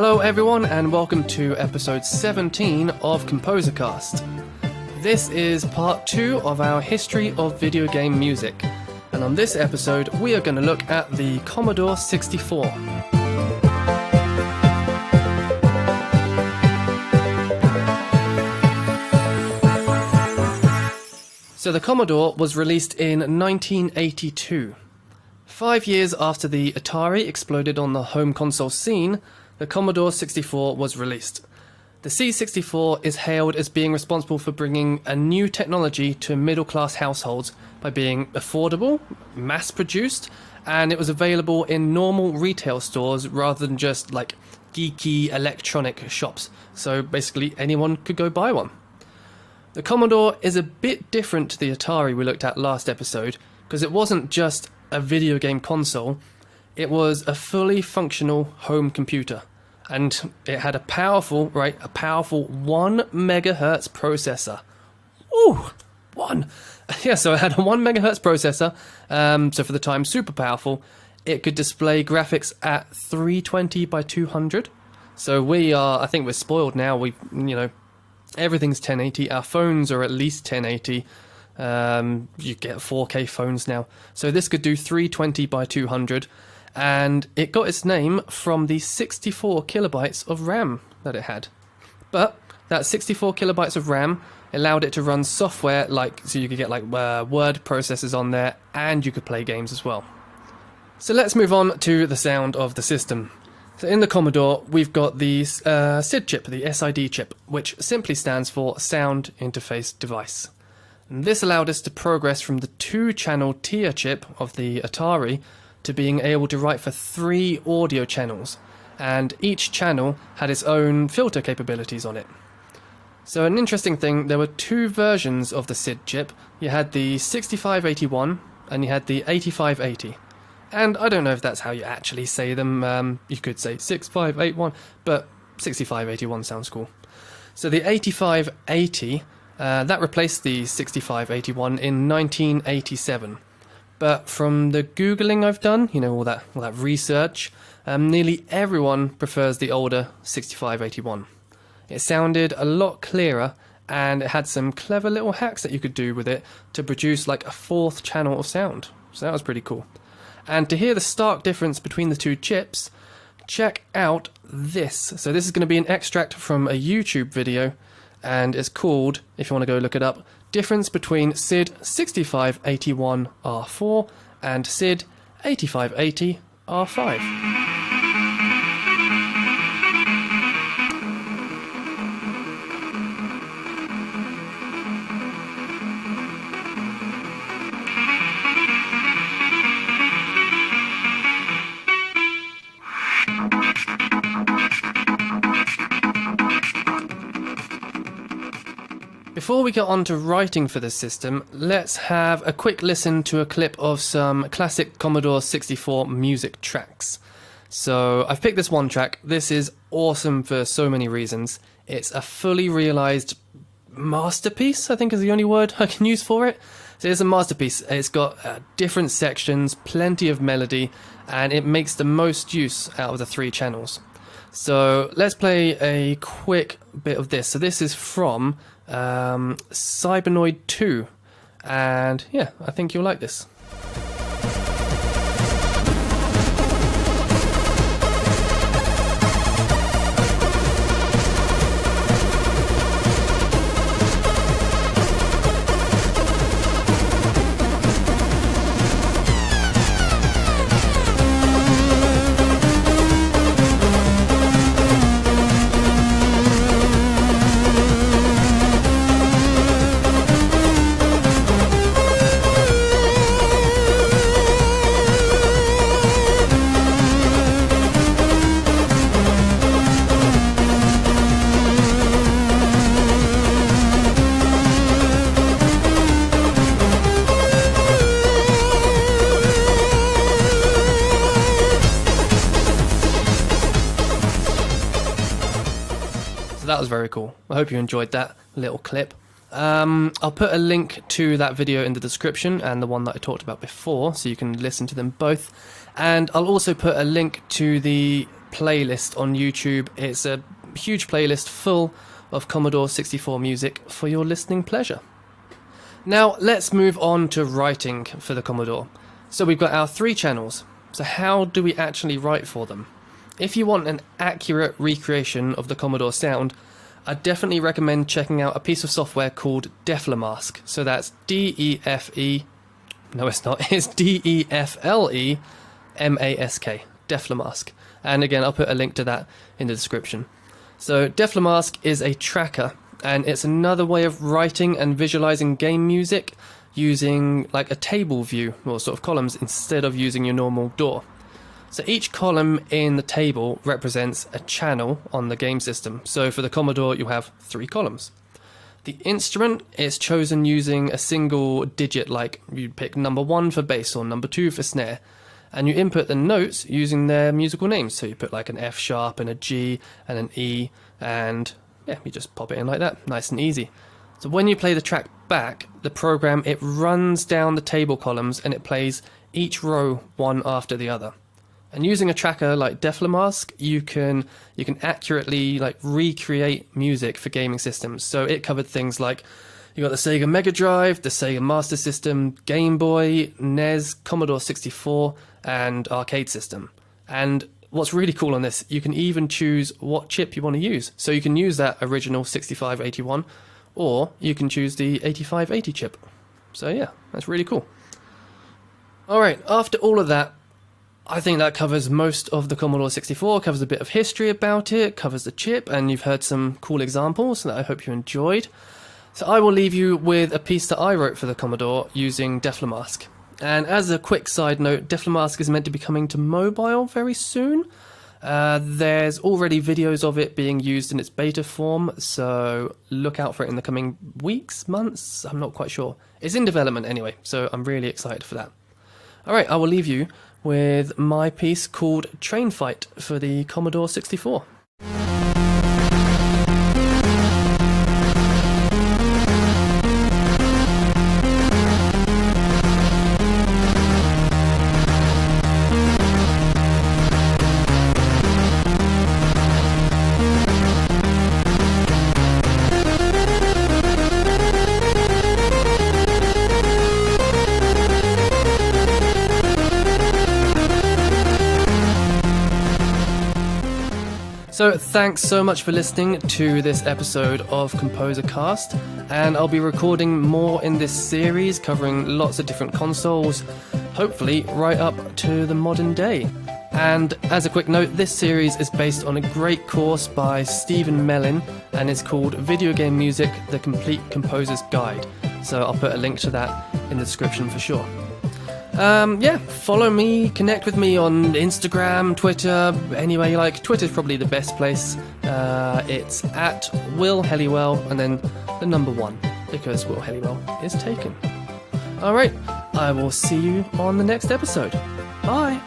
Hello everyone and welcome to episode 17 of ComposerCast. This is part 2 of our history of video game music, and on this episode we are going to look at the Commodore 64. So the Commodore was released in 1982. 5 years after the Atari exploded on the home console scene, the Commodore 64 was released. The C64 is hailed as being responsible for bringing a new technology to middle-class households by being affordable, mass-produced, and it was available in normal retail stores rather than just like geeky electronic shops. So basically anyone could go buy one. The Commodore is a bit different to the Atari we looked at last episode because it wasn't just a video game console, it was a fully functional home computer. And it had a powerful 1 megahertz processor. Ooh, one. Yeah, so it had a 1 megahertz processor, so for the time super powerful. It could display graphics at 320 by 200. So I think we're spoiled now. Everything's 1080. Our phones are at least 1080. You get 4K phones now. So this could do 320 by 200. And it got its name from the 64 kilobytes of RAM that it had. But that 64 kilobytes of RAM allowed it to run software, so you could get word processors on there, and you could play games as well. So let's move on to the sound of the system. So in the Commodore, we've got the SID chip, the SID chip, which simply stands for Sound Interface Device. And this allowed us to progress from the 2-channel TIA chip of the Atari to being able to write for 3 audio channels, and each channel had its own filter capabilities on it. So an interesting thing, there were 2 versions of the SID chip. You had the 6581 and you had the 8580. And I don't know if that's how you actually say them. You could say 6581, but 6581 sounds cool. So the 8580, that replaced the 6581 in 1987. But from the Googling I've done, all that research, nearly everyone prefers the older 6581. It sounded a lot clearer, and it had some clever little hacks that you could do with it to produce like a 4th channel of sound. So that was pretty cool. And to hear the stark difference between the 2 chips, check out this. So this is going to be an extract from a YouTube video, and it's called, if you want to go look it up, Difference between SID 6581R4 and SID 8580R5. Before we get on to writing for this system, let's have a quick listen to a clip of some classic Commodore 64 music tracks. So I've picked this one track. This is awesome for so many reasons. It's a fully realized masterpiece, I think is the only word I can use for it. So it's a masterpiece. It's got different sections, plenty of melody, and it makes the most use out of the 3 channels. So let's play a quick bit of this. So this is from Cybernoid 2, and yeah, I think you'll like this. That was very cool. I hope you enjoyed that little clip. I'll put a link to that video in the description and the one that I talked about before, so you can listen to them both. And I'll also put a link to the playlist on YouTube. It's a huge playlist full of Commodore 64 music for your listening pleasure. Now let's move on to writing for the Commodore. So we've got our 3 channels. So how do we actually write for them? If you want an accurate recreation of the Commodore sound, I definitely recommend checking out a piece of software called Deflemask. So that's D-E-F-E... No, it's not. It's D-E-F-L-E-M-A-S-K. Deflemask. And again, I'll put a link to that in the description. So Deflemask is a tracker, and it's another way of writing and visualizing game music using like a table view, or sort of columns, instead of using your normal DAW. So each column in the table represents a channel on the game system. So for the Commodore, you'll have 3 columns. The instrument is chosen using a single digit, like you pick number 1 for bass or number 2 for snare. And you input the notes using their musical names. So you put like an F sharp and a G and an E, and yeah, you just pop it in like that, nice and easy. So when you play the track back, the program, it runs down the table columns and it plays each row one after the other. And using a tracker like Deflemask, you can accurately like recreate music for gaming systems. So it covered things like you got the Sega Mega Drive, the Sega Master System, Game Boy, NES, Commodore 64, and arcade system. And what's really cool on this, you can even choose what chip you want to use. So you can use that original 6581, or you can choose the 8580 chip. So yeah, that's really cool. Alright, after all of that, I think that covers most of the Commodore 64, covers a bit of history about it, covers the chip, and you've heard some cool examples that I hope you enjoyed. So I will leave you with a piece that I wrote for the Commodore using Deflemask. And as a quick side note, Deflemask is meant to be coming to mobile very soon. There's already videos of it being used in its beta form, so look out for it in the coming weeks, months, I'm not quite sure. It's in development anyway, so I'm really excited for that. Alright, I will leave you with my piece called Train Fight for the Commodore 64. So thanks so much for listening to this episode of ComposerCast, and I'll be recording more in this series covering lots of different consoles, hopefully right up to the modern day. And as a quick note, this series is based on a great course by Stephen Mellin, and it's called Video Game Music, The Complete Composer's Guide. So I'll put a link to that in the description for sure. Follow me, connect with me on Instagram, Twitter, anywhere you like. Twitter's probably the best place. It's at Will Helliwell and then the number 1, because Will Helliwell is taken. Alright, I will see you on the next episode. Bye!